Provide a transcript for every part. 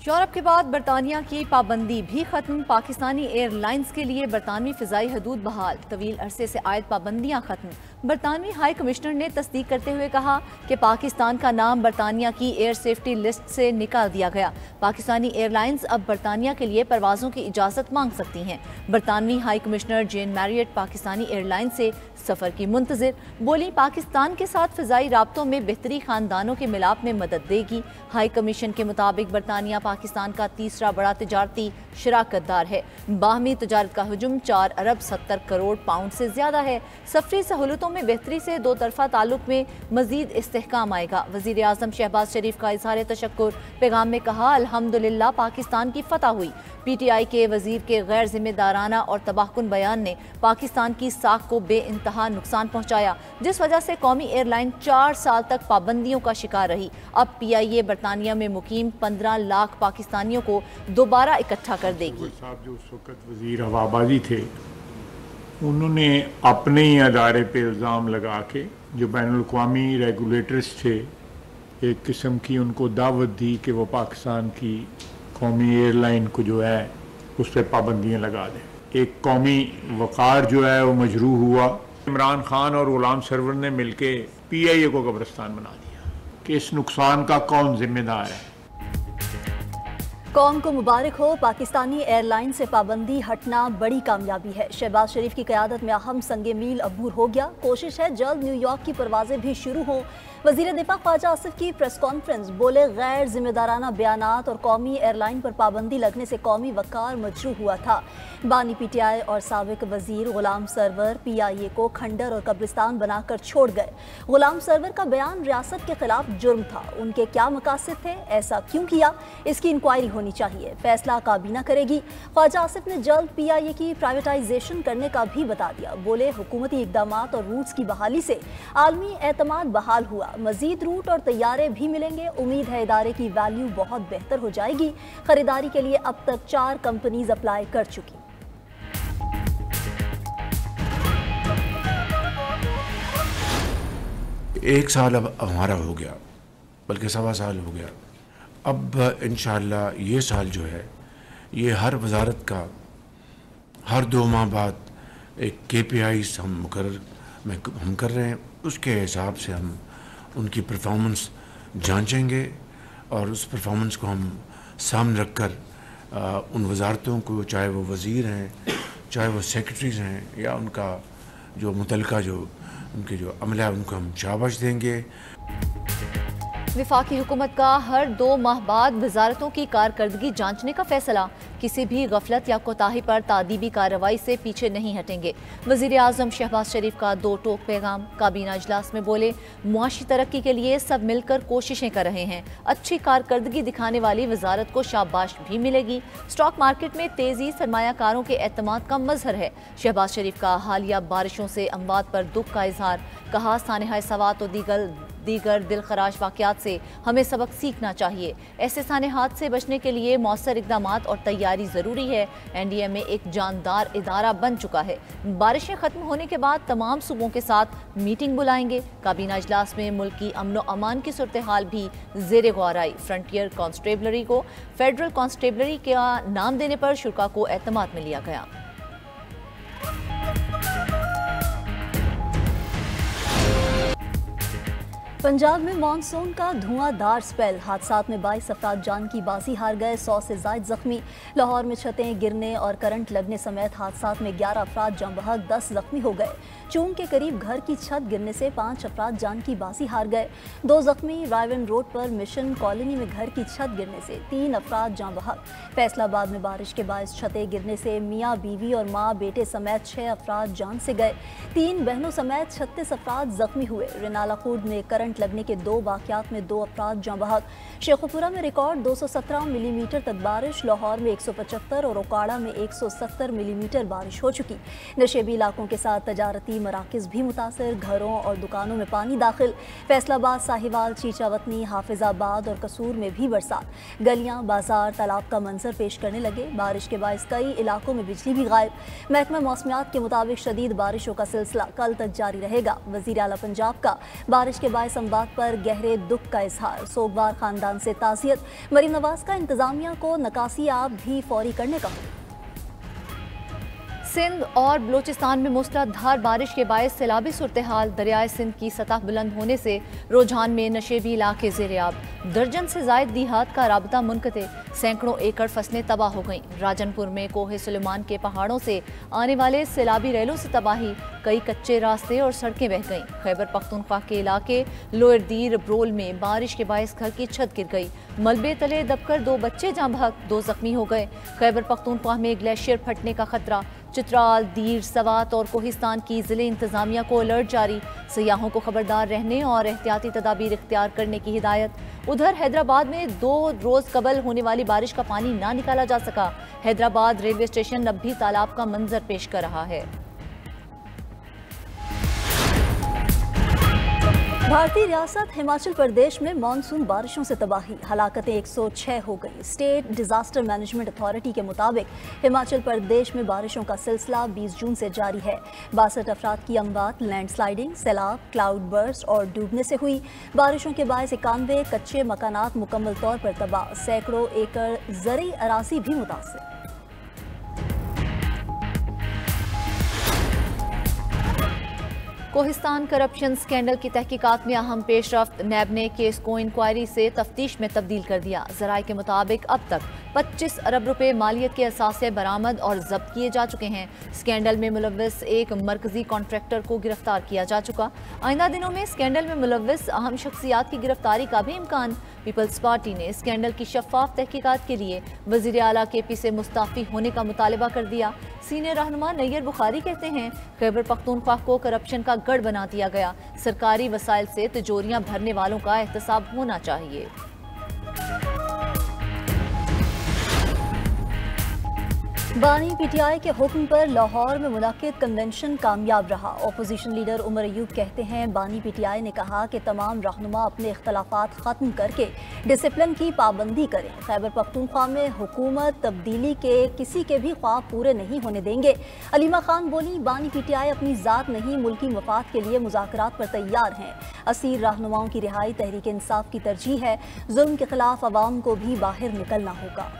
Europe के बाद बरतानिया की पाबंदी भी खत्म। पाकिस्तानी एयरलाइंस के लिए बरतानवी फ़िज़ाई हदूद बहाल। तवील अरसे से आयद पाबंदियाँ खत्म। बरतानवी हाई कमिश्नर ने तस्दीक करते हुए कहा कि पाकिस्तान का नाम बरतानिया की एयर सेफ्टी लिस्ट से निकाल दिया गया। पाकिस्तानी एयरलाइंस अब बरतानिया के लिए परवाज़ों की इजाज़त मांग सकती हैं। बरतानवी हाई कमिश्नर जेन मैरियट पाकिस्तानी एयरलाइन से सफ़र की मुंतज़िर। बोली, पाकिस्तान के साथ फ़िज़ाई राब्तों में बेहतरी ख़ानदानों के मिलाप में मदद देगी। हाई कमीशन के मुताबिक बरतानिया पाकिस्तान का तीसरा बड़ा तिजारती शराकतदार है। बाहमी तजारत का हजम 4 अरब 70 करोड़ पाउंड से ज़्यादा है। सफरी सहूलतों में बेहतरी से दो तरफा ताल्लुक में मजीद इस्तेहकाम आएगा। वज़ीर आज़म शहबाज शरीफ का इज़हार तशक्कुर। पैगाम में कहा, अल्हम्दुलिल्लाह पाकिस्तान की फतह हुई। PTI के वज़ीर के गैर जिम्मेदाराना और तबाहकुन बयान ने पाकिस्तान की साख को बेइंतहा नुकसान पहुँचाया, जिस वजह से कौमी एयरलाइन 4 साल तक पाबंदियों का शिकार रही। अब PIA बरतानिया में मुकीम 15 लाख पाकिस्तानियों को दोबारा इकट्ठा कर देगी। साहब जो उस वक्त वज़ीर हवाबाजी थे, उन्होंने अपने ही अदारे पे इल्ज़ाम लगा के जो बैनुल-अक़वामी रेगुलेटर्स थे, एक किस्म की उनको दावत दी कि वो पाकिस्तान की कौमी एयरलाइन को जो है उस पर पाबंदियाँ लगा दें। एक कौमी वक़ार जो है वो मजरूह हुआ। इमरान खान और गुलाम सरवर ने मिलके PIA को कब्रिस्तान बना दिया कि इस नुकसान का कौन जिम्मेदार है। कौम को मुबारक हो, पाकिस्तानी एयरलाइन से पाबंदी हटना बड़ी कामयाबी है। शहबाज शरीफ की क़यादत में अहम संगे मील अबूर हो गया। कोशिश है जल्द न्यूयॉर्क की परवाजें भी शुरू हों। वज़ीर दिफा ख्वाजा आसिफ की प्रेस कॉन्फ्रेंस। बोले, गैर जिम्मेदाराना बयानात और कौमी एयरलाइन पर पाबंदी लगने से कौमी वक़ार मजरूह हुआ था। बानी PTI और साबिक वज़ीर गुलाम सरवर PIA को खंडर और कब्रिस्तान बनाकर छोड़ गए। गुलाम सरवर का बयान रियासत के खिलाफ जुर्म था। उनके क्या मकासद थे, ऐसा क्यों किया, इसकी इंक्वायरी होनी चाहिए। फैसला काबीना करेगी। ख्वाजा आसिफ ने जल्द PIA की प्राइवेटाइजेशन करने का भी बता दिया। बोले, हुकूमती इक़दामात और रूट्स की बहाली से आलमी एतमाद बहाल हुआ। मजीद रूट और तैयारे भी मिलेंगे। उम्मीद है इदारे की वैल्यू बहुत बेहतर हो जाएगी। खरीदारी के लिए अब तक 4 कंपनीज अप्लाई कर चुकी। एक साल अब हमारा हो गया, बल्कि 1.25 साल हो गया। अब इंशाअल्लाह ये साल जो है, ये हर वजारत का हर 2 माह बाद एक KPIs हम कर रहे हैं। उसके हिसाब से हम उनकी परफॉर्मेंस जांचेंगे और उस परफॉर्मेंस को हम सामने रखकर उन वजारतों को, चाहे वो वज़ीर हैं, चाहे वो सेक्रेटरीज़ हैं, या उनका जो मुतलका जो उनके जो अमला है, उनको हम शाबाश देंगे। वफाकी हुकूमत का हर 2 माह बाद वजारतों की कारकर्दगी जांचने का फैसला। किसी भी गफलत या कोताही पर तादीबी कार्रवाई से पीछे नहीं हटेंगे। वज़ीर आज़म शहबाज शरीफ का 2 टोक पैगाम। काबीना इजलास में बोले, मुआशी तरक्की के लिए सब मिलकर कोशिशें कर रहे हैं। अच्छी कारकर्दगी दिखाने वाली वजारत को शाबाश भी मिलेगी। स्टॉक मार्केट में तेजी सरमायाकारों के एतमाद का मजहर है। शहबाज शरीफ का हालिया बारिशों से अमवात पर दुख का इजहार। कहा, सानहा सवात और दीगर दिलखराश वाक़यात से हमें सबक सीखना चाहिए। ऐसे सानहात से बचने के लिए मौसर इक़दामात और तैयारी ज़रूरी है। NDMA एक जानदार इदारा बन चुका है। बारिशें ख़त्म होने के बाद तमाम सूबों के साथ मीटिंग बुलाएंगे। काबीना इजलास में मुल्क की अमन व अमान की सूरत हाल भी ज़ेर गौर आई। फ्रंटियर कॉन्स्टेबलरी को फेडरल कॉन्स्टेबलरी का नाम देने पर शुरा को एतमाद में लिया गया। पंजाब में मानसून का धुआंधार स्पेल। हादसात में 22 अफराद जान की बाजी हार गए, 100 से ज़ायद जख्मी। लाहौर में छतें गिरने और करंट लगने समेत हादसात में 11 अफराद जान बहक, 10 जख्मी हो गए। चूंग के करीब घर की छत गिरने से 5 अफराद जान की बाजी हार गए, 2 जख्मी। रायवन रोड पर मिशन कॉलोनी में घर की छत गिरने से 3 अफराद जान बहक। फैसलाबाद में बारिश के बायस छतें गिरने से मियाँ बीवी और माँ बेटे समेत 6 अफराद जान से गए, 3 बहनों समेत 36 अफराद जख्मी हुए। रिनाला खुर्द में करंट लगने के 2 वाक़यात में 2 अफराद जाँ बहक। शेखुपुरा में रिकॉर्ड 217 मिलीमीटर तक बारिश। लाहौर में 175 और ओकाड़ा में 170 मिलीमीटर बारिश हो चुकी। नशेबी इलाकों के साथ तजारती तजारती मराकज़ भी मुतासर, घरों और दुकानों में पानी दाखिल। फैसलाबाद, साहिवाल, चीचावतनी, हाफिजाबाद और कसूर में भी बरसात। गलियां, बाजार, तालाब का मंजर पेश करने लगे। बारिश के बायस कई इलाकों में बिजली भी गायब। महकमा मौसमियात के मुताबिक शदीद बारिशों का सिलसिला कल तक जारी रहेगा। वज़ीर आला पंजाब का बारिश के बायस अमवात पर गहरे दुख का इजहार। सोगवार खानदान से ताज़ियत। मरीम नवाज का इंतजामिया को नकासी आब भी फौरी करने का। सिंध और बलूचिस्तान में मूसलाधार बारिश के बायस सैलाबी सूरत हाल। दरियाए सिंध की सतह बुलंद होने से रुझान में नशेबी इलाके ज़ेर-ए-आब। दर्जन से जायद देहात का राबता मुनक़ते। सैकड़ों एकड़ फसलें तबाह हो गईं। राजनपुर में कोहे सुलेमान के पहाड़ों से आने वाले सैलाबी रैलों से तबाही। कई कच्चे रास्ते और सड़कें बह गईं। खैबर पख्तूनख्वा के इलाके लोअर दीर ब्रोल में बारिश के बायस घर की छत गिर गई। मलबे तले दबकर 2 बच्चे जाँ बहक, 2 जख्मी हो गए। खैबर पख्तूनख्वा में ग्लेशियर फटने का खतरा। चित्राल, दीर, सवात और कोहिस्तान की ज़िले इंतजामिया को अलर्ट जारी। सयाहों को खबरदार रहने और एहतियाती तदाबीर इख्तियार करने की हिदायत। उधर हैदराबाद में 2 रोज़ कबल होने वाली बारिश का पानी ना निकाला जा सका। हैदराबाद रेलवे स्टेशन अब भी तालाब का मंजर पेश कर रहा है। भारतीय रियासत हिमाचल प्रदेश में मानसून बारिशों से तबाही। हलाकतें 106 हो गई। स्टेट डिजास्टर मैनेजमेंट अथॉरिटी के मुताबिक हिमाचल प्रदेश में बारिशों का सिलसिला 20 जून से जारी है। 62 अफराद की अमवात लैंडस्लाइडिंग, सैलाब, क्लाउड बर्स्ट और डूबने से हुई। बारिशों के बायस 91 कच्चे मकानात मुकम्मल तौर पर तबाह। सैकड़ों एकड़ ज़रई अराजी भी मुतासिर। कोहिस्तान करप्शन स्कैंडल की तहकीकात में अहम पेशरफ्त। नैब ने केस को इंक्वायरी से तफ्तीश में तब्दील कर दिया। ज़राए के मुताबिक अब तक 25 अरब रुपए मालियत के असासे बरामद और जब्त किए जा चुके हैं। स्कैंडल में मुलव्वस एक मरकजी कॉन्ट्रैक्टर को गिरफ्तार किया जा चुका। आइंदा दिनों में स्कैंडल में मुलव्वस अहम शख्सियात की गिरफ्तारी का भी इम्कान। पीपल्स पार्टी ने स्कैंडल की शफाफ तहकीकात के लिए वज़ीर आला KP से मुस्ताफ़ी होने का मुतालबा कर दिया। सीनियर रहनुमा नैयर बुखारी कहते हैं, खैबर पख्तूनख्वा को करप्शन का गढ़ बना दिया गया। सरकारी वसाइल से तिजोरियां भरने वालों का एहतसाब होना चाहिए। बानी PTI के हुक्म पर लाहौर में मुनक्किद कन्वेंशन कामयाब रहा। अपोजिशन लीडर उमर अयूब कहते हैं, बानी PTI ने कहा कि तमाम रहनुमा अपने इख्तलाफात ख़त्म करके डिसिप्लिन की पाबंदी करें। खैबर पख्तूनख्वा में हुकूमत तब्दीली के किसी के भी ख्वाब पूरे नहीं होने देंगे। अलीमा खान बोली, बानी PTI अपनी ज़ात नहीं मुल्की मफाद के लिए मुज़ाकरात पर तैयार हैं। असीर रहनुमाओं की रिहाई तहरीक इंसाफ की तरजीह है। जुल्म के खिलाफ अवाम को भी बाहर निकलना होगा।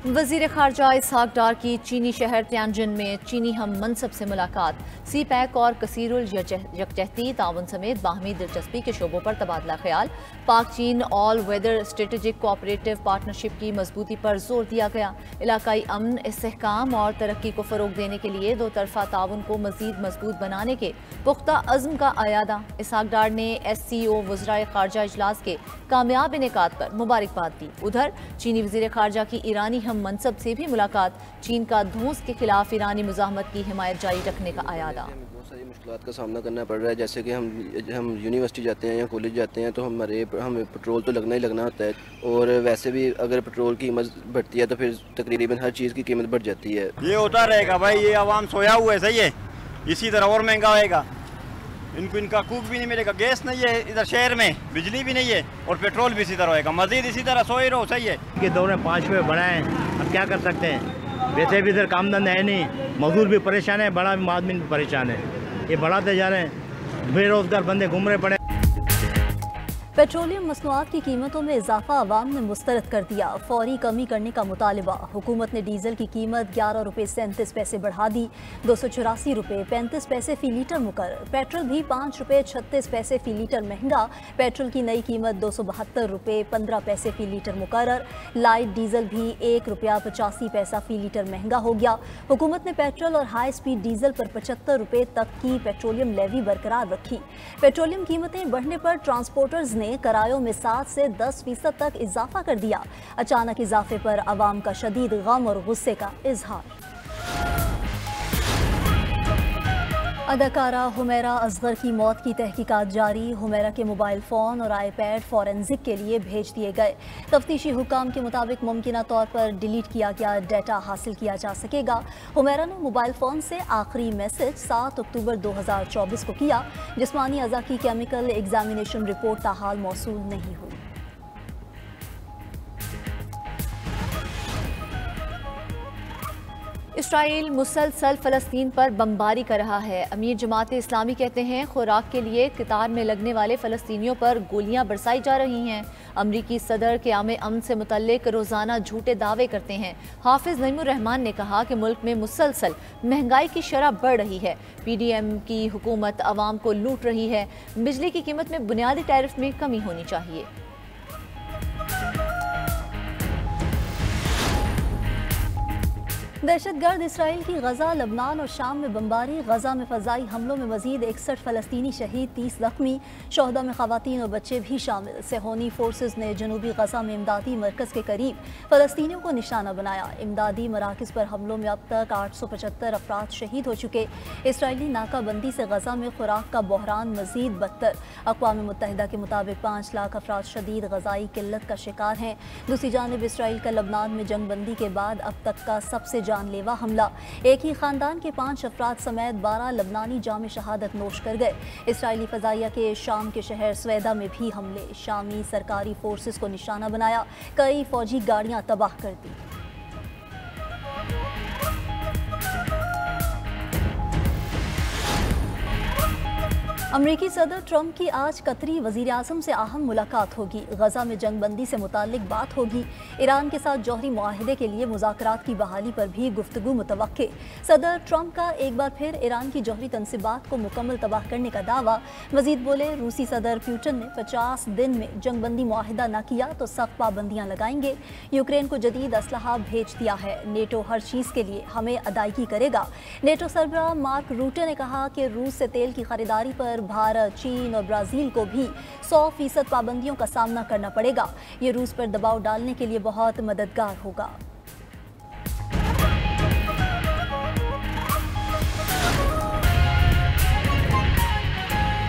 वज़ीर ख़ारजा इसहाक डार की चीनी शहर तियानजिन में चीनी हम मनसब से मुलाकात। CPEC और कसीरुल यकजहती ताउन समेत बाहमी दिलचस्पी के शोबों पर तबादला ख्याल। पाक चीन all weather strategic cooperative partnership की मजबूती पर जोर दिया गया। इलाकाई अमन, इस्तेहकाम और तरक्की को फ़रोग देने के लिए 2 तरफ़ा ताउन को मज़ीद मजबूत बनाने के पुख्ता अज़्म का अयादा। इसहाक डार ने SCO वज़राए ख़ारजा इजलास के कामयाब इनेकाद पर मुबारकबाद दी। उधर चीनी वज़ीर ख़ारजा की ईरानी हम मनसब से भी मुलाकात। चीन का धूस के खिलाफ ईरानी मुज़ाहमत की हिमायत जारी रखने का अयादा। बहुत सारी मुश्किलात का सामना करना पड़ रहा है। जैसे कि हम यूनिवर्सिटी जाते हैं या कॉलेज जाते हैं तो हमें पेट्रोल तो लगना ही लगना होता है, और वैसे भी अगर पेट्रोल की कीमत बढ़ती है तो फिर तकरीबन हर चीज़ की कीमत बढ़ जाती है। ये होता रहेगा भाई, ये आवाम सोया हुआ है, सही है, इसी तरह और महंगा होएगा। इनका कुक भी नहीं मिलेगा, गैस नहीं है इधर शहर में, बिजली भी नहीं है, और पेट्रोल भी इसी तरह होएगा। मजीद इसी तरह सोए रहो, सही है। के दौर में 5 रुपये बढ़ाएं, अब क्या कर सकते हैं। वैसे भी इधर काम धंधा है नहीं, मजदूर भी परेशान है, बड़ा आदमी भी परेशान है। ये बढ़ाते जा रहे हैं, बेरोजगार बंदे घूम रहे पड़े। पेट्रोलियम मसनूआत की कीमतों में इजाफा अवाम ने मुस्तरद कर दिया। फौरी कमी करने का मुतालबा। हुकूमत ने डीजल की कीमत 11 रुपये 37 पैसे बढ़ा दी। 284 रुपये 35 पैसे फ़ी लीटर मुकर्रर। पेट्रोल भी 5 रुपये 36 पैसे फ़ी लीटर महंगा। पेट्रोल की नई कीमत 272 रुपये 15 पैसे फ़ी लीटर मुकर्रर। लाइट डीजल भी 1 रुपया 85 पैसा फ़ी लीटर महंगा हो गया। हुकूमत ने पेट्रोल और हाई स्पीड डीजल पर 75 रुपये तक की पेट्रोलियम लेवी बरकरार रखी। पेट्रोलियम कीमतें बढ़ने पर ट्रांसपोर्टर्स ने किरायों में 7 से 10% तक इजाफा कर दिया। अचानक इजाफे पर अवाम का शदीद गम और गुस्से का इजहार। अदाकारा हुमैरा असगर की मौत की तहकीकात जारी। हुमैरा के मोबाइल फ़ोन और आईपैड फॉरेंसिक के लिए भेज दिए गए। तफ्तीशी हुकाम के मुताबिक मुमकिना तौर पर डिलीट किया गया डाटा हासिल किया जा सकेगा। हुमैरा ने मोबाइल फ़ोन से आखिरी मैसेज 7 अक्टूबर 2024 को किया। जिस्मानी अज़ा की केमिकल एग्जामिनेशन रिपोर्ट ताहाल मौसूल नहीं हुई। इसराइल मुसलसल फ़लस्तीन पर बमबारी कर रहा है। अमीर जमात इस्लामी कहते हैं खुराक के लिए कतार में लगने वाले फ़लस्तीनियों पर गोलियां बरसाई जा रही हैं। अमरीकी सदर क़याम अमन से मुतल्लिक रोज़ाना झूठे दावे करते हैं। हाफिज़ नईमुर रहमान ने कहा कि मुल्क में मुसलसल महंगाई की शरह बढ़ रही है। PDM की हुकूमत आवाम को लूट रही है। बिजली की कीमत में बुनियादी टैरिफ में कमी होनी चाहिए। दहशतगर्द इसराइल की गजा, लबनान और शाम में बमबारी। गजा में फ़ज़ाई हमलों में मज़ीद 61 फ़लस्तीनी शहीद, 30 ज़ख्मी। शोहदा में ख़वातीन और बच्चे भी शामिल। सेहोनी फोर्सेस ने जनूबी गजा में इमदादी मरकज़ के करीब फ़लस्तीनियों को निशाना बनाया। इमदादी मराकज़ पर हमलों में अब तक 875 अफराद शहीद हो चुके। इसराइली नाकाबंदी से गजा में खुराक का बहरान मज़ीद बदतर। अक़वाम मुत्तहिदा के मुताबिक 5 लाख अफराद शदीद गज़ाई किल्लत का शिकार हैं। दूसरी जानिब इसराइल का लबनान में जंगबंदी के बाद अब तक का सबसे जानलेवा हमला। एक ही खानदान के 5 अफराद समेत 12 लबनानी जाम शहादत नोश कर गए। इसराइली फ़ज़ाइया के शाम के शहर स्वेदा में भी हमले। शामी सरकारी फोर्सेस को निशाना बनाया। कई फौजी गाड़ियां तबाह कर दी। अमरीकी सदर ट्रंप की आज कतरी वज़ीर आज़म से अहम मुलाकात होगी। गजा में जंगबंदी से मुताल्लिक बात होगी। ईरान के साथ जौहरी मुआहिदे के लिए मुज़ाकरात की बहाली पर भी गुफ्तगू मुतवक्के। सदर ट्रंप का एक बार फिर ईरान की जौहरी तनसीबात को मुकम्मल तबाह करने का दावा। मजीद बोले, रूसी सदर पुतिन ने 50 दिन में जंगबंदी मुआहिदा न किया तो सख्त पाबंदियाँ लगाएंगे। यूक्रेन को जदीद असलहा भेज दिया है। नेटो हर चीज़ के लिए हमें अदायगी करेगा। नेटो सरबराह मार्क रूटे ने कहा कि रूस से तेल की खरीदारी पर भारत, चीन और ब्राज़ील को भी 100% पाबंदियों का सामना करना पड़ेगा। ये रूस पर दबाव डालने के लिए बहुत मददगार होगा।